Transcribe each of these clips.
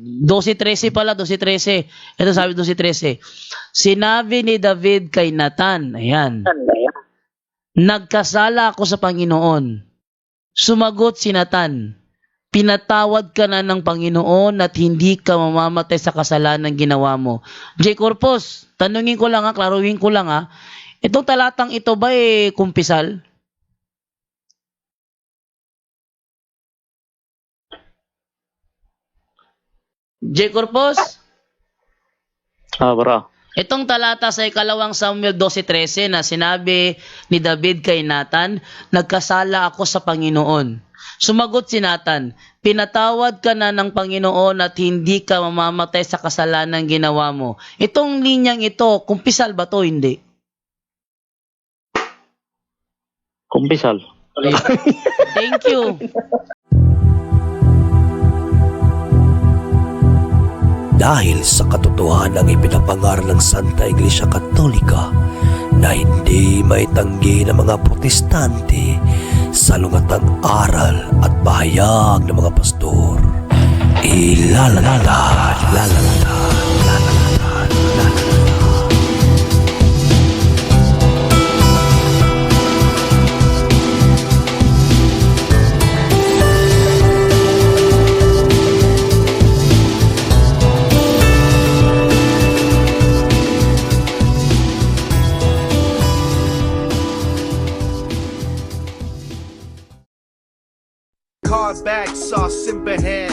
12:13 pala, 12:13. Ito sabi 12:13. Sinabi ni David kay Nathan, ayan, nagkasala ako sa Panginoon. Sumagot si Nathan, pinatawad ka na ng Panginoon at hindi ka mamamatay sa kasalanan ginawa mo. J. Corpus, tanungin ko lang ha, klaruhin ko lang ha. Itong talatang ito ba kumpisal? J. Corpus? Bro. Itong talata sa 2 Samuel 12:13 na sinabi ni David kay Nathan, nagkasala ako sa Panginoon. Sumagot si Nathan, pinatawad ka na ng Panginoon at hindi ka mamamatay sa kasalanan ginawa mo. Itong linyang ito, kumpisal ba to? Hindi. Kumpisal. Thank you. Dahil sa katotohanan ng ipinapangaral ng Santa Iglesia Katolika na hindi maitanggi ng mga protestante sa lungatang aral at bahayag ng mga pastor. Car back, saw Simbahan.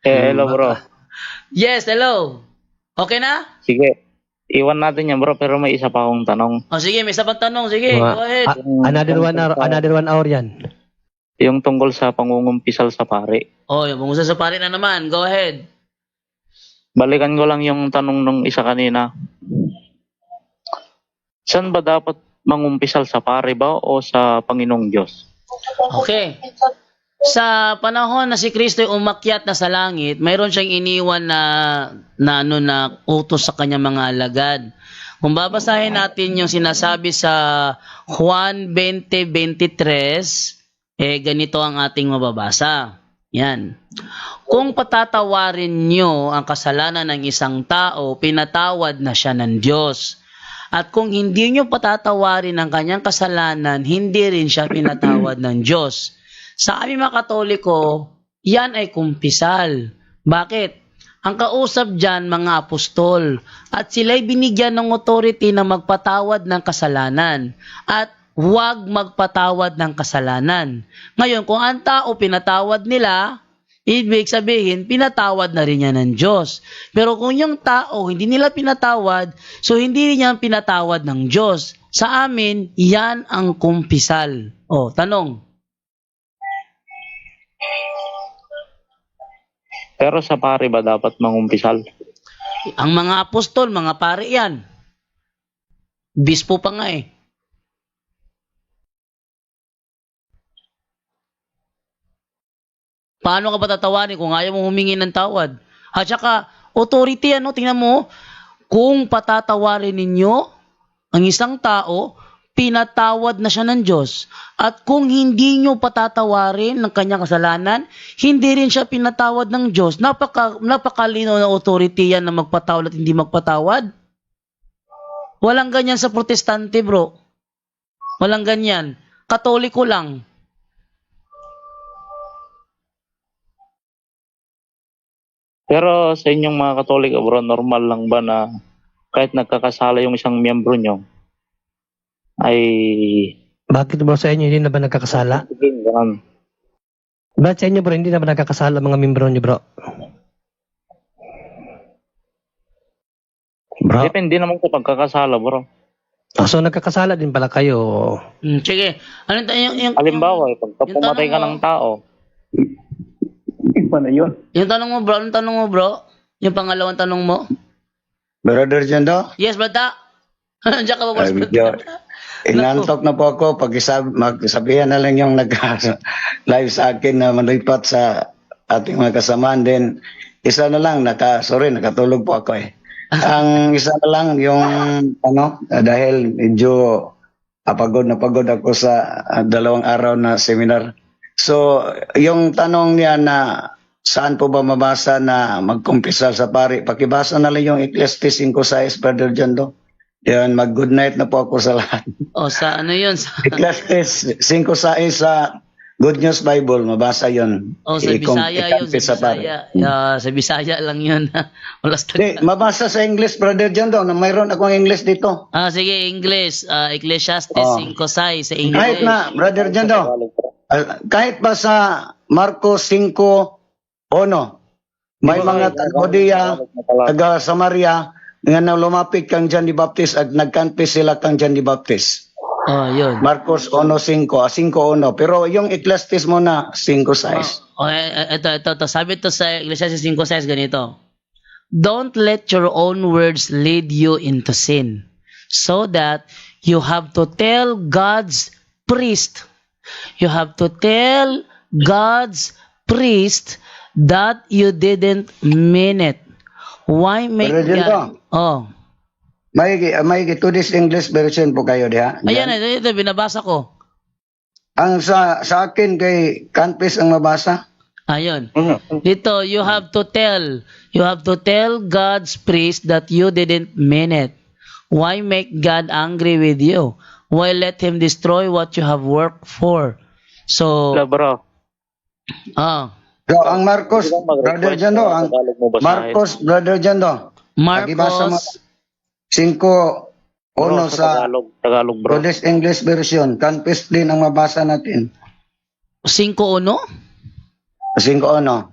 Hello bro. Yes, hello. Okay na? Sige. Iwan natin yan bro, pero may isa pa akong tanong. O sige, may isa pang tanong. Sige, go ahead. Another 1 hour yan. Yung tungkol sa pangungumpisal sa pare. O, yung bungusa sa pare na naman. Go ahead. Balikan ko lang yung tanong nung isa kanina. Saan ba dapat mangumpisal, sa pare ba o sa Panginoong Diyos? Okay. Sa panahon na si Kristo ay umakyat na sa langit, mayroon siyang iniwan na utos sa kanyang mga alagad. Kung babasahin natin yung sinasabi sa Juan 20:23, ganito ang ating mababasa. Yan. Kung patatawarin nyo ang kasalanan ng isang tao, pinatawad na siya ng Diyos. At kung hindi nyo patatawarin ang kanyang kasalanan, hindi rin siya pinatawad ng Diyos. Sa aming mga Katoliko, yan ay kumpisal. Bakit? Ang kausap dyan, mga apostol, at sila'y binigyan ng authority na magpatawad ng kasalanan at huwag magpatawad ng kasalanan. Ngayon, kung ang tao pinatawad nila, ibig sabihin, pinatawad na rin yan ng Diyos. Pero kung yung tao hindi nila pinatawad, so hindi rin yan pinatawad ng Diyos. Sa amin, yan ang kumpisal. O, tanong. Pero sa pare ba dapat mangumpisal? Ang mga apostol, mga pare yan. Bispo pa nga eh. Paano ka patatawarin kung ayaw mo humingi ng tawad? At saka, authority tingnan mo, kung patatawarin ninyo ang isang tao, pinatawad na siya ng Diyos. At kung hindi nyo patatawarin ng kanyang kasalanan, hindi rin siya pinatawad ng Diyos. Napakalino na authority yan na magpatawad at hindi magpatawad. Walang ganyan sa protestante, bro. Walang ganyan. Katoliko lang. Pero sa inyong mga Katoliko bro, normal lang ba na kahit nagkakasala yung isang miyembro nyo, ay... Bakit bro sa inyo hindi na ba nagkakasala? Ganun. Bakit sa inyo bro hindi na ba nagkakasala mga membro nyo bro? Bro? Depende naman sa pagkakasala bro. So nagkakasala din pala kayo. Sige. Ano yung Halimbawa, pagka pumatay ka ng tao, Iba na yun. Yung tanong mo, bro. Anong tanong mo, bro? Yung pangalawang tanong mo? Brother Jando, Yes, brata. Diyan ka ba, boss? medyo inantok na po ako pag magsabihan na lang yung nag-live sa akin na malipat sa ating mga kasamaan din. isa na lang, nakatulog po ako eh. Ang isa na lang yung, dahil medyo pagod ako sa 2 araw na seminar. So, yung tanong niya na saan po ba mabasa na magkumpisal sa pari, pakibasa na lang yung Ecclesiastes 5:6, Brother Jondo. Yan, mag-good night na po ako sa lahat. O sa ano yun? Sa, Ecclesiastes 5:6 sa Good News Bible, mabasa yun. o sa Bisaya yun. Sa pari. Bisaya. Sa Bisaya lang yun. Walas Di, mabasa sa English, Brother Jondo. Mayroon akong English dito. Sige, English. Ecclesiastes Oh. 5:6 sa Kahit English. na, Brother Jondo, kahit ba sa Marcos 5:1, may mga taga-Judea, taga-Samaria, nga na lumapit kang John the Baptist at nagkanpis sila kang John the Baptist. Oh, yun. Marcos 5:1. Pero yung Ecclesiastes mo na 5:6. Ito. Sabi to sa Ecclesiastes 5:6 ganito. Don't let your own words lead you into sin, so that you have to tell God's priest. You have to tell God's priest that you didn't mean it. Why make Brother Jondo, Oh. may today's English version po kayo diha. Ayan, ito binabasa ko. Ang sa akin kay kanpis ang mabasa. Ayun. Dito, you have to tell God's priest that you didn't mean it. Why make God angry with you? Why let him destroy what you have worked for? So, Bro. So, ang Marcos, Brother Jondo, ang Marcos, Brother Jondo. Pakibasa mo Marcos, 5:1 sa Tagalog bro. today's English version. Kanpis din ang mabasa natin. 5:1? 5:1.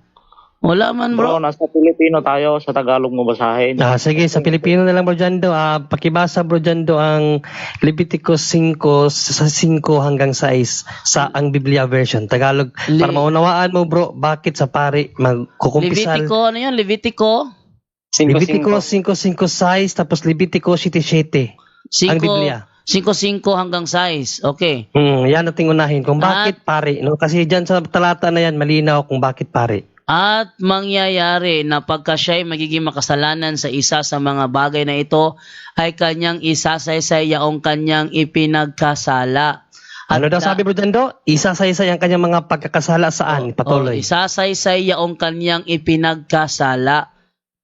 Wala man, bro. Bro, nasa Pilipino tayo, sa Tagalog mo basahin. Sige, sa Pilipino na lang, Bro Jando. Pakibasa, Bro Jando, ang Leviticus 5 sa 5 hanggang 6 sa ang Biblia version. Tagalog. Para maunawaan mo, bro, bakit sa pari magkukumpisal. Levitico, ano yun? Levitico? Leviticus 5:6 tapos Leviticus 7:7. Ang Biblia. 5:5 hanggang 6. Okay. Yan nating unahin kung bakit pari. No? Kasi dyan sa talata na yan, malinaw kung bakit pari. At mangyayari na pagka siya'y magiging makasalanan sa isa sa mga bagay na ito, ay kanyang isasaysay yaong kanyang ipinagkasala. Ano daw sabi, Bro Jando? Isasaysay ang kanyang mga pagkakasala saan? Patuloy. Isasaysay yaong kanyang ipinagkasala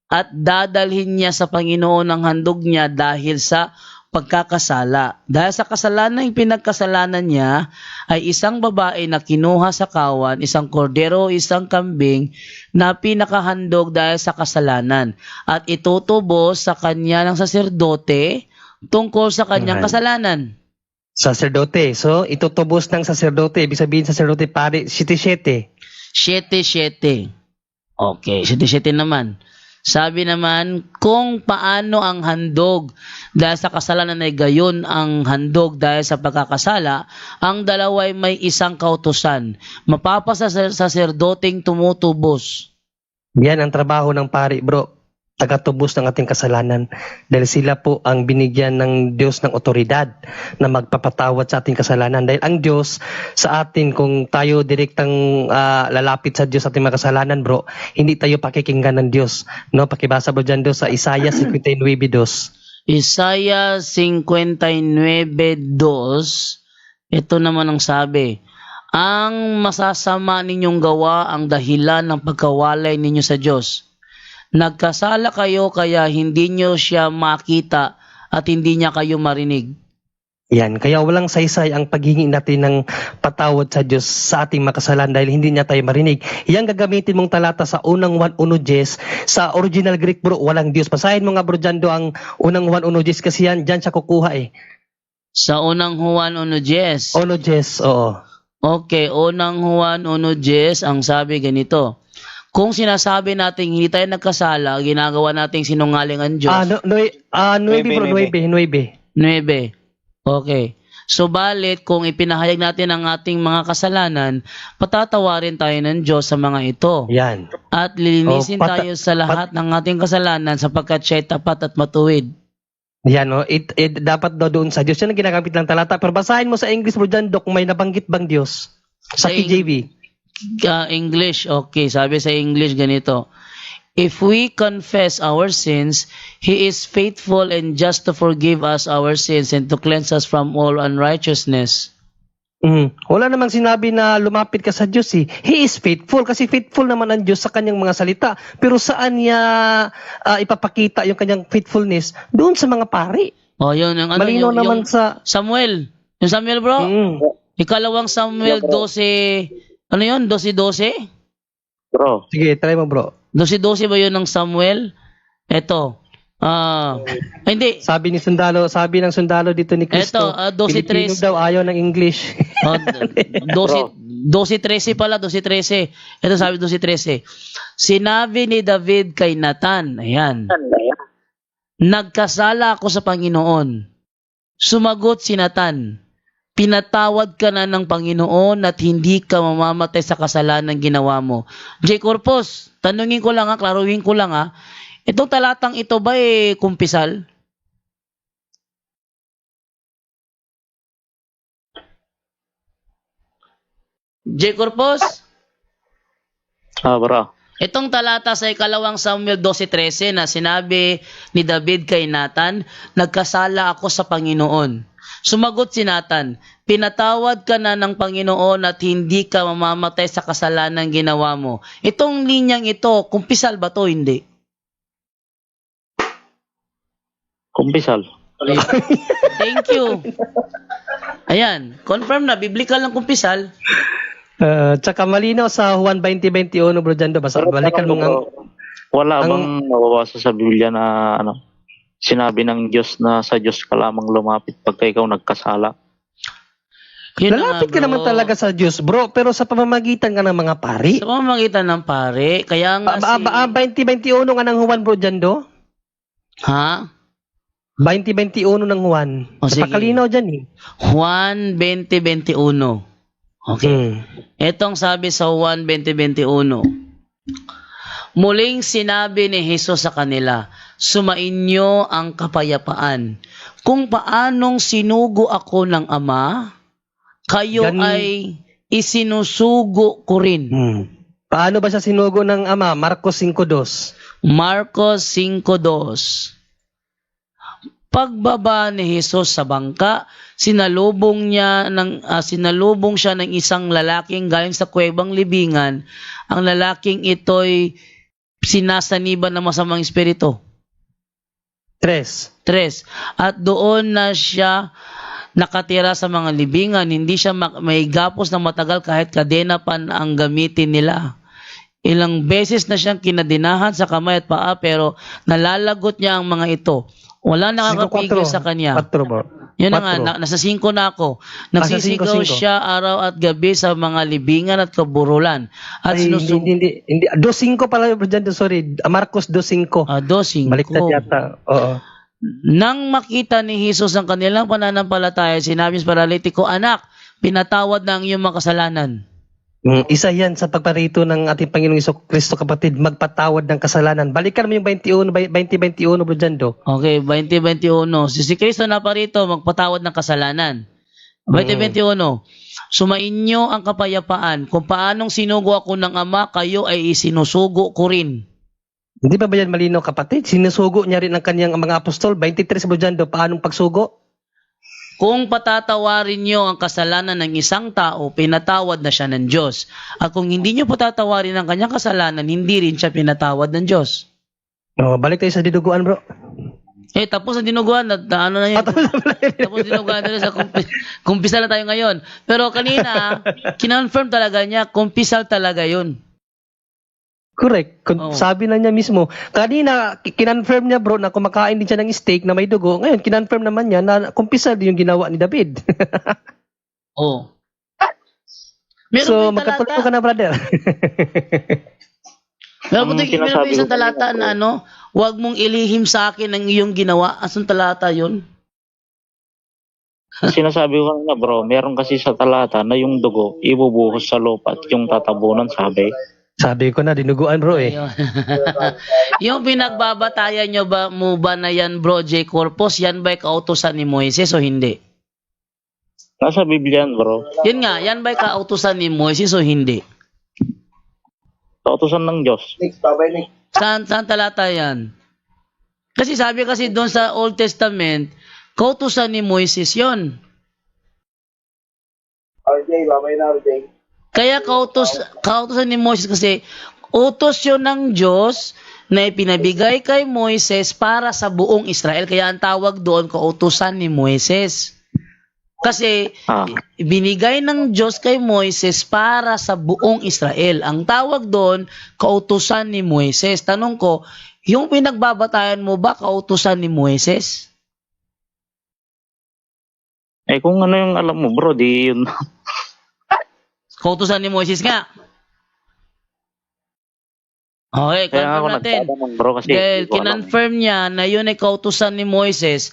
at dadalhin niya sa Panginoon ang handog niya dahil sa pagkakasala. Dahil sa kasalanan ng pinagkasalanan niya ay isang babae na kinuha sa kawan, isang kordero, isang kambing na pinakahandog dahil sa kasalanan at itutubos sa kanya ng saserdote tungkol sa kanyang kasalanan. Saserdote. So, itutubos ng saserdote. Ibig sabihin saserdote pari 7:7. 7:7. Okay, 7:7 naman. Sabi naman, kung paano ang handog dahil sa kasalanan ay gayon ang handog dahil sa pagkakasala, ang dalawa ay may isang kautusan. Mapapasa sa saserdoteng tumutubos. Yan ang trabaho ng pari, bro. Tagatubos ng ating kasalanan. Dahil sila po ang binigyan ng Diyos ng otoridad na magpapatawad sa ating kasalanan. Dahil ang Diyos sa atin, kung tayo direktang lalapit sa Diyos sa ating mga kasalanan, bro, hindi tayo pakikinggan ng Diyos. No? Pakibasa bro dyan sa Isaiah 59:2. Isaiah 59:2. Ito naman ang sabi. Ang masasama ninyong gawa ang dahilan ng pagkawalay ninyo sa Diyos. Nagkasala kayo kaya hindi nyo siya makita at hindi niya kayo marinig. Yan, kaya walang saysay ang paghingi natin ng patawad sa Diyos sa ating makasalanan dahil hindi niya tayo marinig. Yan gagamitin mong talata sa unang 1:1 sa original Greek, bro, walang Diyos. Basahin mo nga, bro, Jando, ang unang 1:1 kasi yan, dyan siya kukuha eh. Sa unang Juan 1:10. 1:10, oo. Okay, unang Juan 1:10 ang sabi ganito. Kung sinasabi natin hindi tayo nagkasala, ginagawa nating sinungaling ang Diyos. 9, bro, 9. Okay. Subalit, kung ipinahayag natin ang ating mga kasalanan, patatawarin tayo ng Diyos sa mga ito. Yan. At lilinisin tayo sa lahat ng ating kasalanan sapagkat siya'y tapat at matuwid. Yan, no? Dapat daw doon sa Diyos. Yan ang ginagamit ng talata. Pero basahin mo sa English, bro, Jando, kung may nabanggit bang Diyos. Sa KJV. English, okay. Sabi sa English ganito. If we confess our sins, He is faithful and just to forgive us our sins and to cleanse us from all unrighteousness. Wala namang sinabi na lumapit ka sa Diyos eh. He is faithful kasi faithful naman ang Diyos sa kanyang mga salita. Pero saan niya ipapakita yung kanyang faithfulness? Doon sa mga pari. Oh, yun ang Malinaw yung naman sa... Samuel. Yung Samuel, bro. Ikalawang Samuel 12. Ano yun? 12-12? Bro, Sige, try mo bro. 12-12 ba yun ng Samuel? Eto. Hindi. Sabi ng sundalo dito ni Cristo. Eto, 12-13. Pilipino daw ayaw ng English. 12-13 pala, 12-13. Ito sabi 12-13. Sinabi ni David kay Nathan, ayan, nagkasala ako sa Panginoon. Sumagot si Nathan, pinatawad ka na ng Panginoon at hindi ka mamamatay sa kasalanan ginawa mo. J. Corpus, tanungin ko lang klaruhin ko lang itong talatang ito ba kumpisal? J. Corpus? bro. Itong talata sa ikalawang Samuel 12:13 na sinabi ni David kay Nathan, nagkasala ako sa Panginoon. Sumagot si Nathan, pinatawad ka na ng Panginoon at hindi ka mamamatay sa kasalanan ginawa mo. Itong linyang ito, kumpisal ba to? Hindi. Kumpisal. Thank you. Ayan, confirm na, biblical ng kumpisal. Tsaka malinaw sa Juan 20:21 bro Jando. Basta balikan mo nga. Wala bang nababasa sa Biblia na sinabi ng Diyos na sa Diyos ka lamang lumapit pagka ikaw nagkasala? Yun na Lalapit ka nga, bro. naman talaga sa Diyos bro, pero sa pamamagitan ka ng mga pari. Sa pamamagitan ng pare, kaya nga 20:21 nga ng Juan bro Jando. Ha? 20:21 ng Juan. O, sige. Napakalinaw dyan eh. Juan 20:21. Okay. Etong sabi sa Juan 20:21. Muling sinabi ni Jesus sa kanila, sumainyo ang kapayapaan. Kung paanong sinugo ako ng Ama, kayo ay isinusugo ko rin. Paano ba siya sinugo ng Ama? Marcos 5:2. Marcos 5:2. Pagbaba ni Jesus sa bangka, sinalubong siya ng isang lalaking galing sa kuwebang libingan. Ang lalaking ito'y sinasaniban ng masamang espiritu. 3. At doon na siya nakatira sa mga libingan, hindi siya may gapos na matagal kahit kadena pa ang gamitin nila. Ilang beses na siyang kinadinahan sa kamay at paa pero nalalagot niya ang mga ito. Wala nakakapigil sa kanya. 4 bro. Yun na nga, nasa 5 na ako. Nagsisigaw siya araw at gabi sa mga libingan at kaburulan. At Hindi. 2:5 pala bro Jando, sorry. Marcos 2:5. 2:5. Baliktad yata. Oo. Nang makita ni Jesus ang kanilang pananampalataya, sinabi sa paralitiko, anak, pinatawad na ang iyong mga kasalanan. Isa yan sa pagparito ng ating Panginoong Kristo kapatid, magpatawad ng kasalanan. Balikan mo yung 20:21 bro Jando. Okay, 20:21. Si Kristo na parito, magpatawad ng kasalanan. 20:21. Sumainyo ang kapayapaan. Kung paanong sinugo ako ng Ama, kayo ay isinusugo ko rin. Hindi ba yan malinaw kapatid? Sinusugo niya rin ang kanyang mga apostol. 23 bro Jando, paanong pagsugo? Kung patatawarin nyo ang kasalanan ng isang tao, pinatawad na siya ng Diyos. At kung hindi nyo patatawarin ang kanyang kasalanan, hindi rin siya pinatawad ng Diyos. Balik tayo sa dinuguan bro. Tapos ang dinuguan, ano na yun? Tapos dinuguan na sa kumpisal na tayo ngayon. Pero kanina, kinonfirm talaga niya, kumpisal talaga yun. Correct. Sabi na niya mismo. Kanina, kinonfirm niya bro na kumakain din siya ng steak na may dugo. Ngayon, kinonfirm naman niya na kumpisal din yung ginawa ni David. Oh. So, magkatulog ka na brother. Meron po isang talata na huwag mong ilihim sa akin ang iyong ginawa. Asong talata yun? Sinasabi ko na bro, meron kasi sa talata na yung dugo, ibubuhos sa lupa at yung tatabunan sabi. Sabi ko na, dinuguan bro eh. Yung pinagbabatayan nyo mo ba na yan bro, J. Corpus, yan ba'y kautusan ni Moises o hindi? Nasa Biblia yan bro. Yun nga, yan ba'y kautusan ni Moises o hindi? Kautusan ng Diyos. Saan talata yan? Kasi sabi kasi doon sa Old Testament, kautusan ni Moises yon. Kaya kautusan ni Moises kasi utos yun ng Diyos na ipinabigay kay Moises para sa buong Israel. Kaya ang tawag doon, kautusan ni Moises. Kasi binigay ng Diyos kay Moises para sa buong Israel. Ang tawag doon, kautusan ni Moises. Tanong ko, yung pinagbabatayan mo ba kautusan ni Moises? Eh kung ano yung alam mo bro, di yun. Kautusan ni Moises nga. Okay, Kaya ako confirm natin. nagtatanong bro kasi Dahil hindi ko alam. kinonfirm niya na yun ay kautusan ni Moises.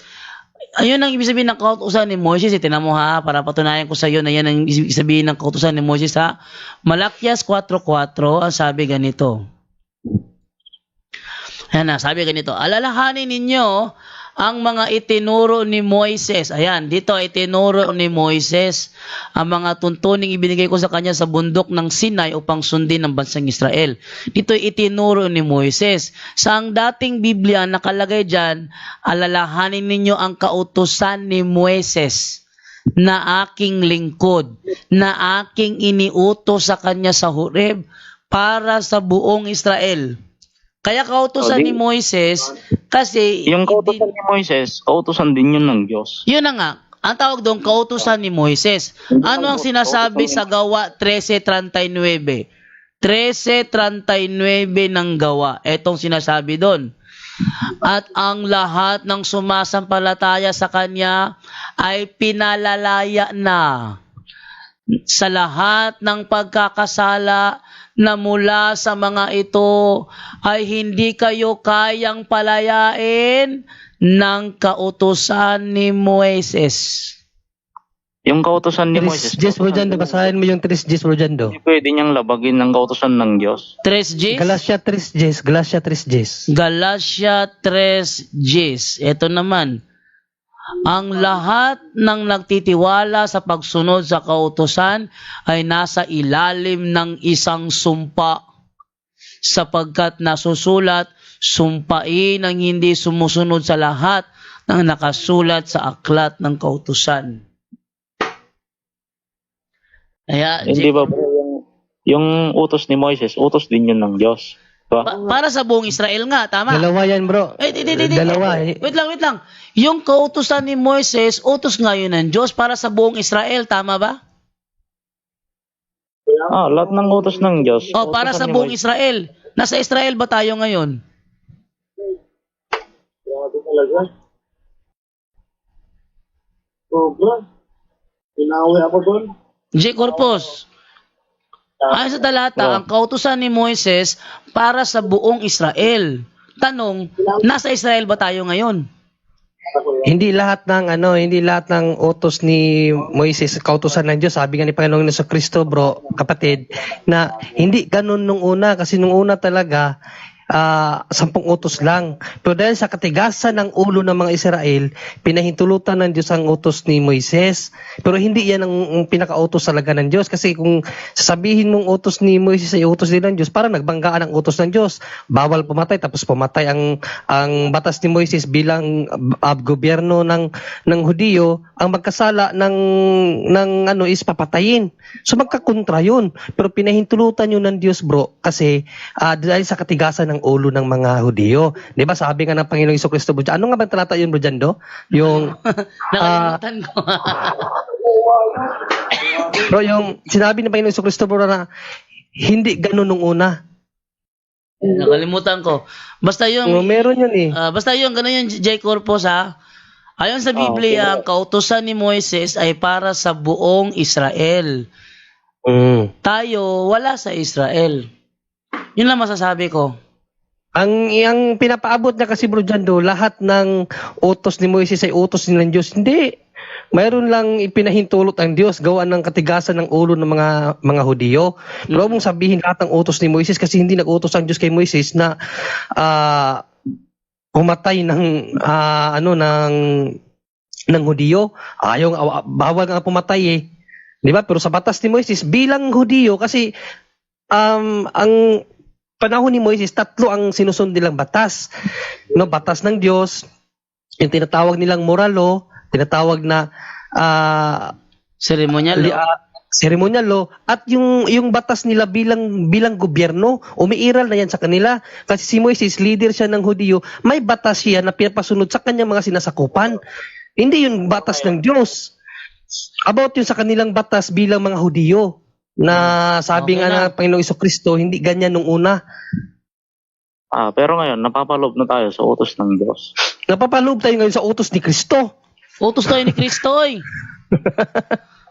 Ayun ang ibig sabihin ng kautusan ni Moises. Tinan mo ha, para patunayan ko sa iyo na yan ang ibig sabihin ng kautusan ni Moises ha. Malakyas 4:4, ang sabi ganito. Ayan na, sabi ganito. Alalahanin ninyo ang mga itinuro ni Moises. Ayan, dito itinuro ni Moises ang mga tuntuning ibinigay ko sa kanya sa bundok ng Sinai upang sundin ng bansang Israel. Dito itinuro ni Moises. Sa ang dating Biblia nakalagay dyan, alalahanin ninyo ang kautusan ni Moises na aking lingkod, na aking iniutos sa kanya sa Horeb para sa buong Israel. Kaya kautusan ni Moises kasi Yung kautusan ni Moises, kautusan din yun ng Diyos. yun na nga. Ang tawag doon, kautusan ni Moises. Ano ang sinasabi sa Gawa 13:39? 13:39 ng Gawa. Etong sinasabi doon. At ang lahat ng sumasampalataya sa Kanya ay pinalalaya na sa lahat ng pagkakasala na mula sa mga ito ay hindi kayo kayang palayain ng kautusan ni Moises. Yung kautusan ni Moises, Jess Bro Jando, basahin mo yung 3 Jess Bro Jando. hindi pwede niyang labagin ng kautusan ng Diyos. 3 Gs? Galatia 3 Jess, Galatia 3 Jess. Galatia 3 Gs. Ito naman. Ang lahat ng nagtitiwala sa pagsunod sa kautusan ay nasa ilalim ng isang sumpa, sapagkat nasusulat, sumpain ang hindi sumusunod sa lahat ng nakasulat sa aklat ng kautusan. Kaya, Hindi ba bro, yung utos ni Moises, utos din yun ng Diyos. Diba? para sa buong Israel nga, tama? Dalawa yan bro. Dalawa. Wait lang. Yung kautusan ni Moises, utos nga yun ng Diyos para sa buong Israel, tama ba? Lahat ng utos ng Diyos. O, para utusan sa ni buong Moises. Israel. Nasa Israel ba tayo ngayon? J. Corpus. Ayon sa talata, ang kautusan ni Moises para sa buong Israel. Tanong, nasa Israel ba tayo ngayon? Hindi lahat ng utos ni Moises kautusan ng Diyos. Sabi nga ni Panginoong Jesucristo, bro, kapatid, na hindi ganun nung una kasi nung una talaga 10 utos lang. Pero dahil sa katigasan ng ulo ng mga Israel, pinahintulutan ng Diyos ang utos ni Moises. Pero hindi yan ang pinaka-utos talaga ng Diyos. Kasi kung sasabihin mong utos ni Moises ay utos din ng Diyos, parang nagbanggaan ang utos ng Diyos. Bawal pumatay, tapos pumatay ang batas ni Moises bilang gobyerno ng Hudiyo, ang magkasala ng is papatayin. So magkakontra yun. Pero pinahintulutan yun ng Diyos, bro, kasi dahil sa katigasan ng ulo ng mga Hudiyo. 'Di ba sabi nga ng Panginoong Jesucristo, bro, ano nga ba talata yun, bro, Jando? Yung Nakalimutan ko. bro, yung sinabi ng Panginoong Jesucristo, bro, na hindi ganun nung una. Nakalimutan ko. Basta yung Meron yun eh. basta yung ganun yung J. Corpus ha. Ayon sa Biblia, ang kautusan ni Moises ay para sa buong Israel. Tayo, wala sa Israel. Yun lang masasabi ko. Ang pinapaabot niya kasi, bro, Jando, lahat ng utos ni Moises ay utos din ng Diyos. Hindi. Mayroon lang ipinahintulot ang Diyos gawa ng katigasan ng ulo ng mga Hudiyo. Pero mong sabihin lahat ng utos ni Moises kasi hindi nag-utos ang Diyos kay Moises na pumatay ng Hudiyo. Bawal nga pumatay eh. 'Di ba? Pero sa batas ni Moises bilang Hudiyo kasi ang panahon ni Moises, tatlo ang sinusunod nilang batas. No, batas ng Diyos, yung tinatawag nilang moral law, tinatawag na Ceremonial law. ceremonial law, at yung batas nila bilang gobyerno, umiiral na yan sa kanila. Kasi si Moises, leader siya ng Hudiyo, may batas siya na pinapasunod sa kanyang mga sinasakupan. Hindi yung batas ng Diyos. About yun sa kanilang batas bilang mga Hudiyo, na sabi Okay nga na. ng Panginoong Jesucristo, hindi ganyan nung una. Pero ngayon, napapaloob na tayo sa utos ng Diyos. Napapaloob tayo ngayon sa utos ni Kristo. Utos tayo ni Kristo, oy.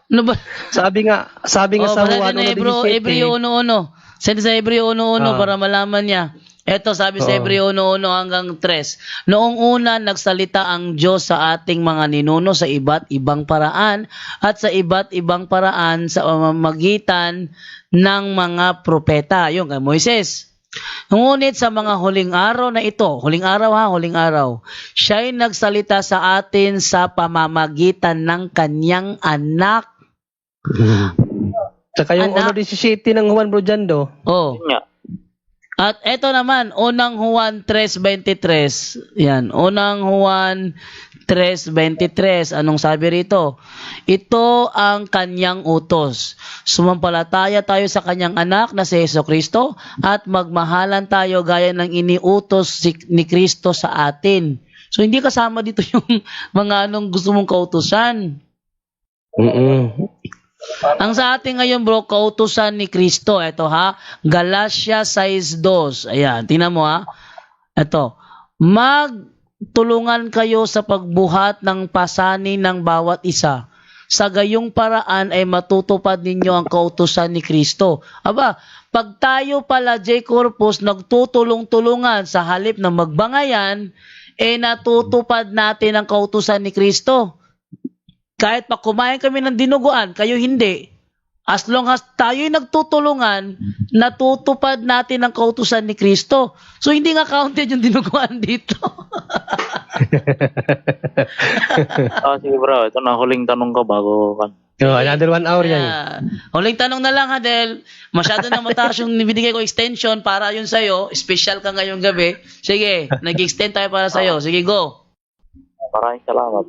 Ano ba? Sabi nga sa Juan na Hebreo 1:1. Send sa Hebreo 1:1 para malaman niya. Ito, sabi sa Hebreo 1:1 hanggang 3. Noong una, nagsalita ang Diyos sa ating mga ninuno sa iba't ibang paraan at sa iba't ibang paraan sa pamamagitan ng mga propeta. Yung kay Moises. Ngunit sa mga huling araw na ito, huling araw, siya'y nagsalita sa atin sa pamamagitan ng kanyang anak. Saka yung Anak. 17 ng Juan Brojando. Oh. Yun nga. At eto naman, unang Juan 3:23. Yan, unang Juan 3:23. Anong sabi rito? Ito ang kanyang utos. Sumampalataya tayo sa kanyang anak na si Jesucristo at magmahalan tayo gaya ng iniutos ni Kristo sa atin. So hindi kasama dito yung mga anong gusto mong kautusan. Ang sa atin ngayon bro, kautusan ni Kristo. Ito ha, Galatia 6:2. Ayan, tingnan mo ha. Ito, magtulungan kayo sa pagbuhat ng pasanin ng bawat isa. Sa gayong paraan ay matutupad ninyo ang kautusan ni Kristo. Aba, pag tayo pala, J. Corpus, nagtutulong-tulungan sa halip na magbangayan, natutupad natin ang kautusan ni Kristo. Kahit pa kumain kami ng dinuguan, kayo hindi. As long as tayo'y nagtutulungan, natutupad natin ang kautusan ni Kristo. So hindi nga counted yung dinuguan dito. Sige bro, ito na huling tanong ko bago kan. Another 1 hour yan. Huling tanong na lang ha, Del. Masyado na mataas yung binigay ko extension para yun sa'yo. Special ka ngayong gabi. Sige, nag-extend tayo para sa'yo. Sige, go. Maraming salamat.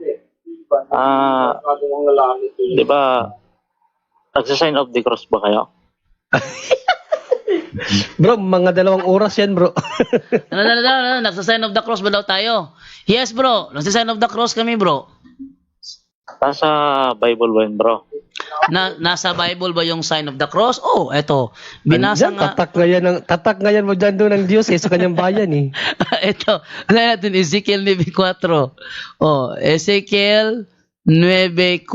Di ba, nagsa-sign of the cross ba kayo? Bro, mga 2 oras yan, bro. Nagsa-sign of the cross ba daw tayo? Yes, bro. Nagsa-sign of the cross kami, bro. Nasa Bible ba yun, bro? Nasa Bible ba yung sign of the cross? Oh, eto. Binasa Andyan, nga. tatak ngayon mo dyan doon ng Diyos sa kanyang bayan eh. Ito, natin Ezekiel 9:4. Oh, Ezekiel 9:4.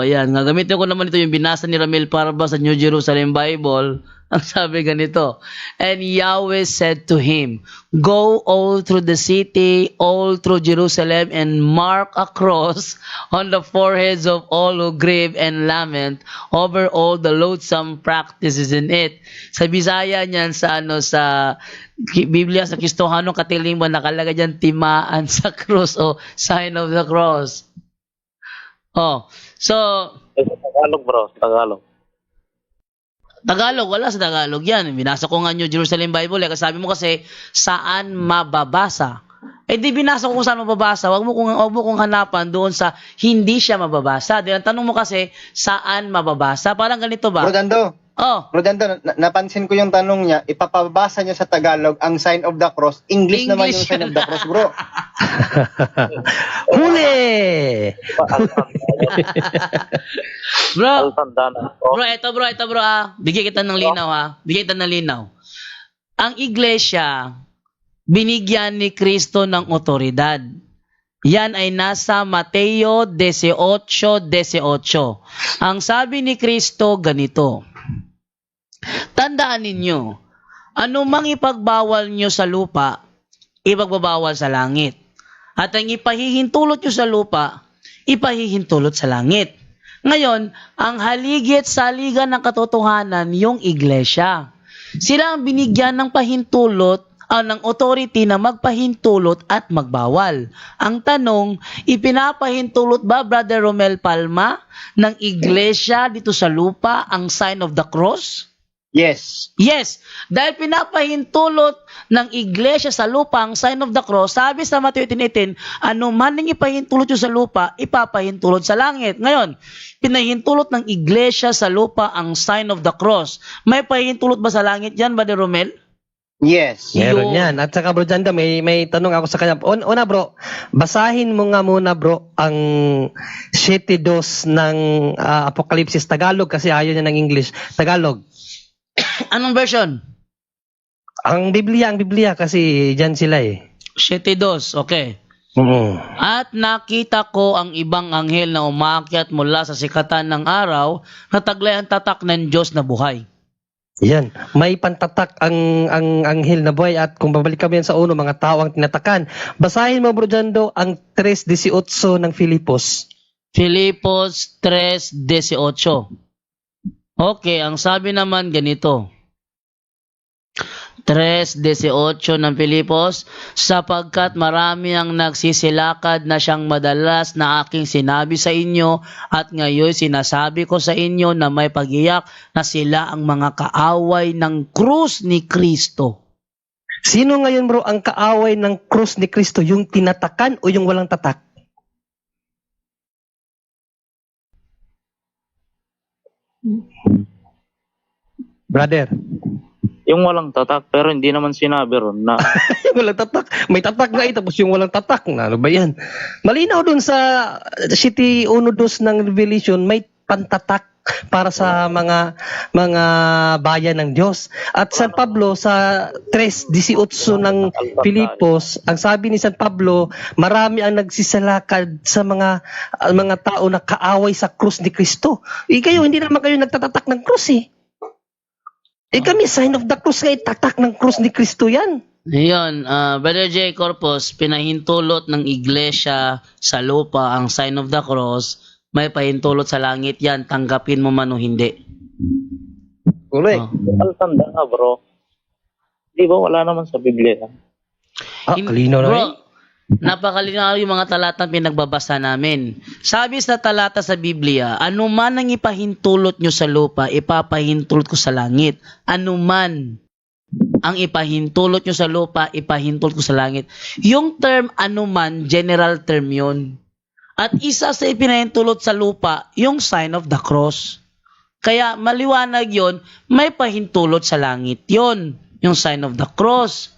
Ayan, gagamitin ko naman ito yung binasa ni Ramil Parba sa New Jerusalem Bible. Ang sabi ganito, and Yahweh said to him, go all through the city, all through Jerusalem, and mark a cross on the foreheads of all who grieve and lament over all the loathsome practices in it. Sa Bisaya niyan, sa Biblia, sa Kristohanong Katilingban, nakalagay dyan, timaan sa cross o sign of the cross. Oh, so Tagalog, bro. Tagalog, wala sa Tagalog yan. Binasa ko nga New Jerusalem Bible. Sabi mo kasi, saan mababasa? Di binasa ko kung saan mababasa. Wag mo kong hanapan doon sa hindi siya mababasa. Ang tanong mo kasi, saan mababasa? Parang ganito ba? Rodando, napansin ko yung tanong niya, ipapabasa niya sa Tagalog ang sign of the cross. English naman yung sign of the cross, bro. Huli! Bro, Tandaan. ito bro bigyan kita ng linaw. Ang iglesia, binigyan ni Kristo ng otoridad. Yan ay nasa Mateo 18:18. Ang sabi ni Kristo ganito, tandaan ninyo, anumang ipagbawal nyo sa lupa, ipagbabawal sa langit. At ang ipahihintulot nyo sa lupa, ipahihintulot sa langit. Ngayon, ang haligit-saligan ng katotohanan, yung iglesia. Sila ang binigyan ng pahintulot, ng authority na magpahintulot at magbawal. Ang tanong, ipinapahintulot ba, Brother Romel Palma, ng iglesia dito sa lupa ang sign of the cross? Yes. Yes, dahil pinapahintulot ng iglesia sa lupa ang sign of the cross, sabi sa Matthew 18:18, ano man ang ipahintulot nyo sa lupa, ipapahintulot sa langit. Ngayon, pinahintulot ng iglesia sa lupa ang sign of the cross. May pahintulot ba sa langit yan, Brother Romel? Yes. Meron Yun. yan. At saka bro Jando, may tanong ako sa kanya. Una bro, basahin mo nga muna bro ang 7:2 ng Apokalipsis Tagalog kasi ayaw niya ng English. Tagalog. Anong version? Ang Biblia kasi diyan sila eh. 7:2, okay. At nakita ko ang ibang anghel na umakyat mula sa sikatan ng araw na taglay ang tatak ng Diyos na buhay. Yan, may pantatak ang anghel na buhay at kung babalik kami yan sa uno, mga tao ang tinatakan. Basahin mo bro Jando ang 3:18 ng Filipos. Filipos 3:18. Okay, ang sabi naman ganito. 3:18 ng Filipos, sapagkat marami ang nagsisilakad na siyang madalas na aking sinabi sa inyo at ngayon sinasabi ko sa inyo na may pagiyak na sila ang mga kaaway ng krus ni Kristo. Sino ngayon bro ang kaaway ng krus ni Kristo? Yung tinatakan o yung walang tatak? Brother, Yung walang tatak, pero hindi naman sinabi ron na yung walang tatak. May tatak nga tapos yung walang tatak. Ano ba yan? Malinaw dun sa City 1:2 ng Revelation, may pantatak para sa mga bayan ng Diyos. At San Pablo sa 3:18 ng Filipos, ang sabi ni San Pablo, marami ang nagsisalakad sa mga tao na kaaway sa krus ni Kristo. Kayo, hindi naman kayo nagtatatak ng krus eh. Kami, sign of the cross kayo, tatak ng krus ni Kristo yan. Ngayon, Brother J. Corpus, pinahintulot ng iglesia sa lupa ang sign of the cross, may pahintulot sa langit yan, tanggapin mo man o hindi. Correct. tanda nga bro. Di ba wala naman sa Biblia? Kalinaw na Bro, rin. napakalinaw yung mga talatang pinagbabasa namin. Sabi sa talata sa Biblia, anuman ang ipahintulot nyo sa lupa, ipapahintulot ko sa langit. Anuman ang ipahintulot nyo sa lupa, ipahintulot ko sa langit. Yung term anuman, general term yun. At isa sa ipinahintulot sa lupa, yung sign of the cross. Kaya maliwanag yon, may pahintulot sa langit yon, yung sign of the cross.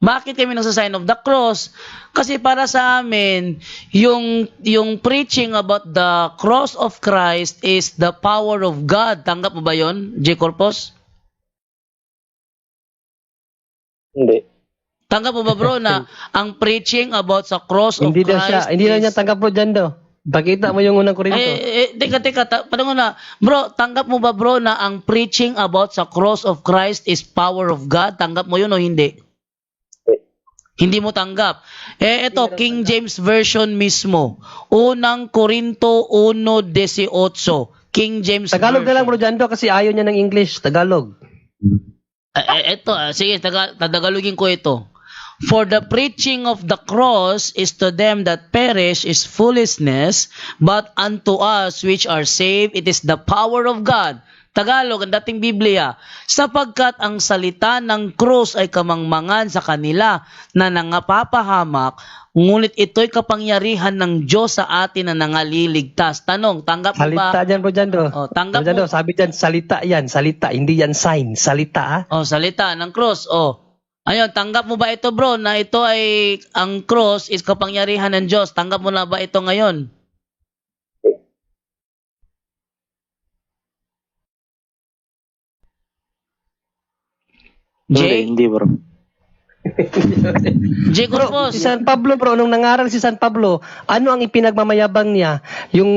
Bakit kami nasa sign of the cross? Kasi para sa amin, yung preaching about the cross of Christ is the power of God. Tanggap mo ba yon, J. Corpus? Hindi. Tanggap mo ba bro na ang preaching about sa cross of Hindi daw siya, Christ hindi na is... niya tanggap po dyan daw. Pakita mo yung unang Korinto. Teka, paano na? Bro, tanggap mo ba bro na ang preaching about sa cross of Christ is power of God? Tanggap mo yun o hindi? Hindi mo tanggap. Ito, King James Version mismo. Unang Korinto 1:18. King James Tagalog na lang bro Version. Jando kasi ayaw niya ng English. Tagalog. Ito, sige, Tagalogin ko ito. For the preaching of the cross is to them that perish is foolishness, but unto us which are saved, it is the power of God. Tagalog, ang dating Biblia, sapagkat ang salita ng krus ay kamangmangan sa kanila na nangapapahamak, ngunit ito'y kapangyarihan ng Diyos sa atin na nangaliligtas. Tanong, tanggap mo ba? Salita dyan bro Jando. Oh, tanggap Bro Jando, mo? sabi dyan, salita yan. Salita, hindi yan sign. Salita Oh, salita ng cross. Oh. Ayun, tanggap mo ba ito bro na ito ay ang cross is kapangyarihan ng Diyos? Tanggap mo na ba ito ngayon? Jay? Hindi bro. Jay Bro, Corpus. si San Pablo bro, nung nangaral si San Pablo, ano ang ipinagmamayabang niya? Yung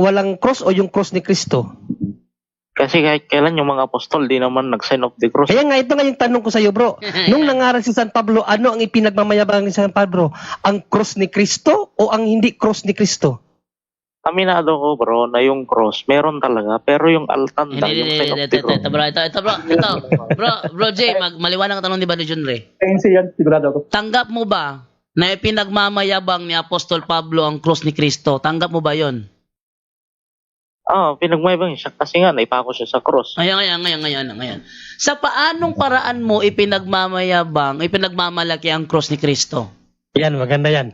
walang cross o yung cross ni Kristo? Kasi kahit kailan yung mga apostol di naman nag-sign of the cross. Kaya nga, ito nga yung tanong ko sa iyo bro. Nung nangaral si San Pablo, ano ang ipinagmamayabang ni San Pablo? Ang cross ni Kristo o ang hindi cross ni Kristo? Aminado ko bro na yung cross meron talaga, pero yung altanda, yung sign of the cross. Bro, Jay, maliwanag ang tanong ni Brother John Ray. Tanggap mo ba na ipinagmamayabang ni Apostol Pablo ang cross ni Kristo? Tanggap mo ba yon? Pinagmayabang siya kasi nga naipako siya sa cross. Ngayon. Sa paanong paraan mo ipinagmamalaki ang cross ni Kristo? Yan, maganda yan.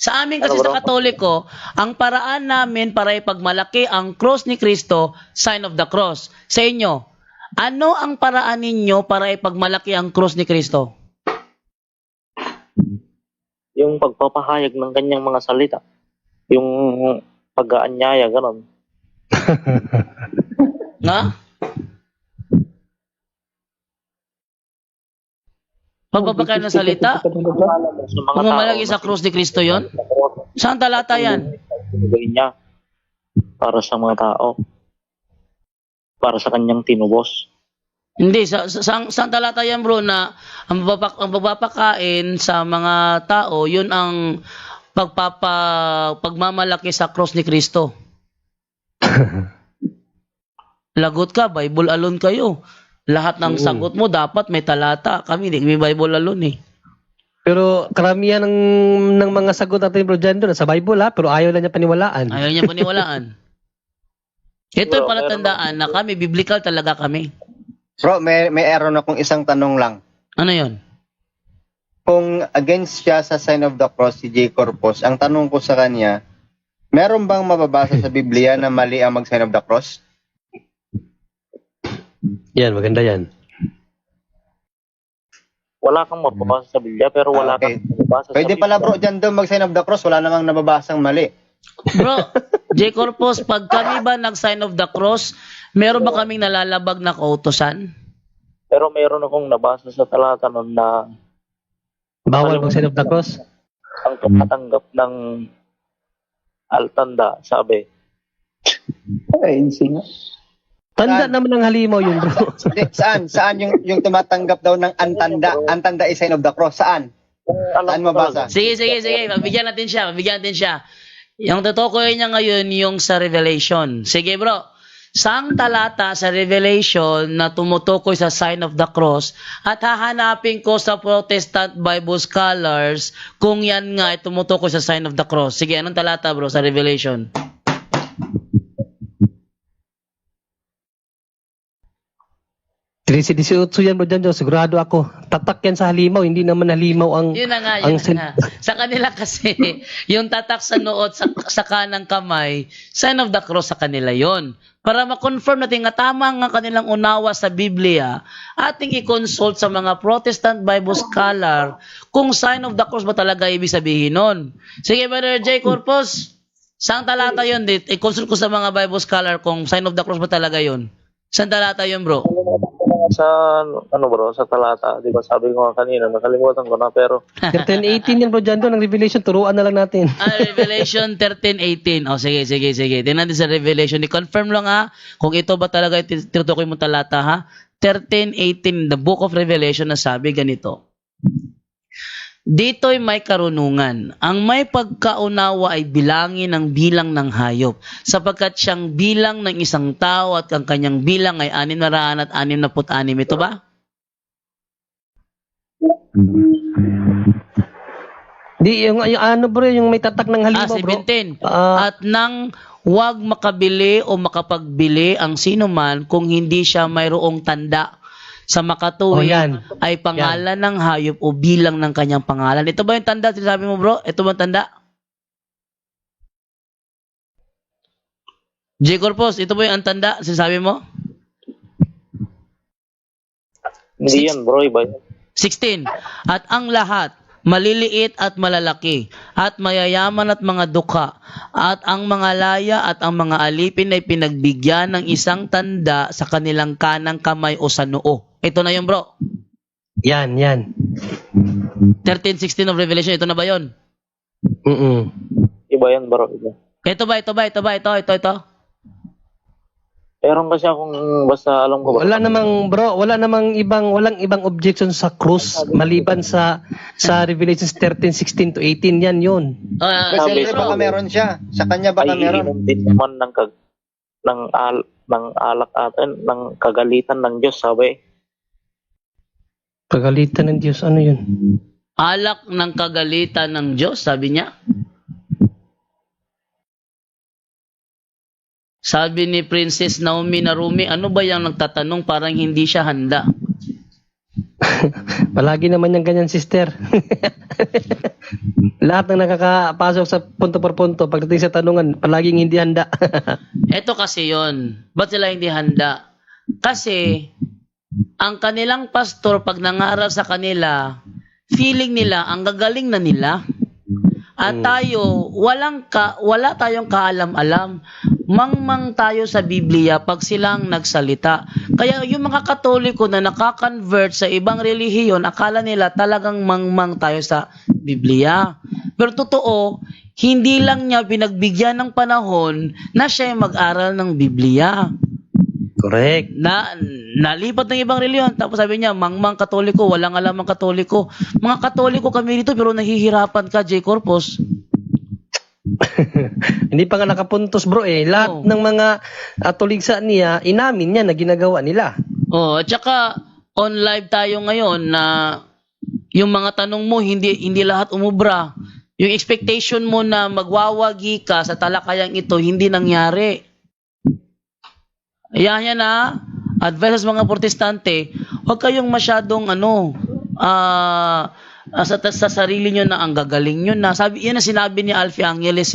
Sa amin kasi Ano, sa bro? Katoliko, ang paraan namin para ipagmalaki ang cross ni Kristo, sign of the cross. Sa inyo, ano ang paraan ninyo para ipagmalaki ang cross ni Kristo? Yung pagpapahayag ng kanyang mga salita. Yung pag-aanyaya, gano'n. Nga? Pagbabakay ng salita? Sa mga Pagmamalaki sa cross ni Kristo yon? Saan talata yan? Binigay niya para sa mga tao. Para sa kanyang tinubos. Hindi, saan talata yan bro na ang pagpapakain sa mga tao, yun ang pagmamalaki sa cross ni Kristo. Lagot ka, Bible alone kayo. Lahat ng sagot mo dapat may talata. Kami, di may Bible alone eh. Pero karamihan ng mga sagot natin, bro, dyan doon, sa Bible ha, pero ayaw lang niya paniwalaan. Ayaw niya paniwalaan. Ito'y palatandaan na kami, biblical talaga kami. Bro, may error na kung isang tanong lang. Ano yon? Kung against siya sa sign of the cross, si J. Corpus, ang tanong ko sa kanya, meron bang mababasa sa Biblia na mali ang mag-sign of the cross? Yan, maganda yan. Wala kang mababasa sa Biblia, pero wala Okay. kang mababasa Pwede sa pala Biblia. bro, dyan daw mag-sign of the cross, wala namang nababasang mali. Bro, J. Corpus, pag kami ba nag-sign of the cross, meron ba kaming nalalabag na kautosan? Pero meron akong nabasa sa talata nun na Bawal mag-sign of the cross? ang tumatanggap ng altanda, sabi. Tanda naman ng halimaw yun, bro. Hindi, saan yung tumatanggap daw ng antanda? Antanda is sign of the cross, saan? Saan mabasa? Sige. Mabigyan natin siya. Yung tutukoy niya ngayon yung sa Revelation. Sige bro. Saang talata sa Revelation na tumutukoy sa sign of the cross at hahanapin ko sa Protestant Bible scholars kung yan nga ay tumutukoy sa sign of the cross. Sige, anong talata bro sa Revelation? Si 18 yan, bro, dyan, sigurado ako. Tatak yan sa halimaw, hindi naman halimaw ang... Yun na nga. Sa kanila kasi, yung tatak sa noot sa kanang kamay, sign of the cross sa kanila yon. Para ma-confirm natin nga tama nga kanilang unawa sa Biblia, ating i-consult sa mga Protestant Bible scholar kung sign of the cross ba talaga ibig sabihin nun. Sige, Brother J. Corpus, saan talata yun? I-consult ko sa mga Bible scholar kung sign of the cross ba talaga yun. Saan talata yun, bro? Sa, sa talata, di ba sabi ko nga kanina, nakalimutan ko na, pero 13-18 yan, bro, dyan doon, ang Revelation, turuan na lang natin. Revelation 13:18. O, sige. Tingnan natin sa Revelation. I-confirm lang ha, kung ito ba talaga tinutukoy mo talata ha. 13:18, the book of Revelation na sabi ganito. Dito'y may karunungan. Ang may pagkaunawa ay bilangin ang bilang ng hayop, sapagkat siyang bilang ng isang tao at ang kanyang bilang ay 666. Ito ba? Di, yung ano, bro, yung may tatak ng halimaw, bro. 17. Ah. At nang huwag makabili o makapagbili ang sino man kung hindi siya mayroong tanda sa makatuwid yan. ay pangalan ng hayop o bilang ng kanyang pangalan. Ito ba yung tanda? Sinasabi mo bro? Ito ba yung tanda? J. Corpus, ito ba yung tanda? Sinasabi mo? hindi yan bro, iba yan. 16. At ang lahat, maliliit at malalaki, at mayayaman at mga dukha, at ang mga laya at ang mga alipin ay pinagbigyan ng isang tanda sa kanilang kanang kamay o sa noo. Ito na yun bro. Yan. 13:16 of Revelation, ito na ba yun? Iba yan bro, iba. Ito. Meron kasi akong, basta alam ko ba? Walang ibang objection sa cross maliban sa Revelation 13:16 to 18, yan yun. Kasi Sabi, baka meron siya. Sa kanya baka ay meron. iinom din naman ng alak atin, ng kagalitan ng Diyos, sabi. Kagalitan ng Diyos, ano yun? Alak ng kagalitan ng Diyos, sabi niya. Sabi ni Princess Naomi Narumi, ano ba yung nagtatanong parang hindi siya handa? Palagi naman yung ganyan, sister. Lahat ng nakakapasok sa punto per punto, pagdating sa tanungan, palaging hindi handa. Ito kasi yon. Ba't sila hindi handa? Kasi, ang kanilang pastor, pag nangaral sa kanila, feeling nila, ang gagaling na nila. At tayo, wala tayong kaalam-alam. Mangmang tayo sa Biblia pag silang nagsalita. Kaya yung mga Katoliko na nakakonvert sa ibang relihiyon, akala nila talagang mangmang tayo sa Biblia. Pero totoo, hindi lang niya pinagbigyan ng panahon na siya mag-aral ng Biblia. Correct. Nalipat ng ibang reliyon. Tapos sabi niya, mangmang Katoliko, walang alam ang Katoliko. Mga Katoliko kami dito pero nahihirapan ka, J. Corpus. Hindi pa nga nakapuntos, bro, eh. Lahat ng mga tuligsa niya, inamin niya na ginagawa nila. At saka on live tayo ngayon na yung mga tanong mo hindi lahat umubra. Yung expectation mo na magwawagi ka sa talakayang ito hindi nangyari. Ayan na. Advice sa mga protestante, huwag kayong masyadong sa sarili nyo na ang gagaling nyo na. Yan na sinabi ni Alfie Angeles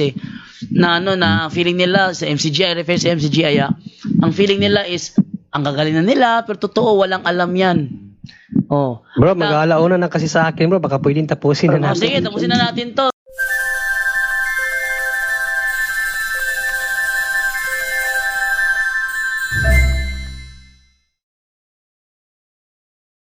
na na feeling nila sa MCGI, refer sa MCGI, ang feeling nila is ang gagaling na nila pero totoo walang alam yan. Bro, mag-aalauna na kasi sa akin, bro, baka pwedeng tapusin na natin. Sige, tapusin na natin to.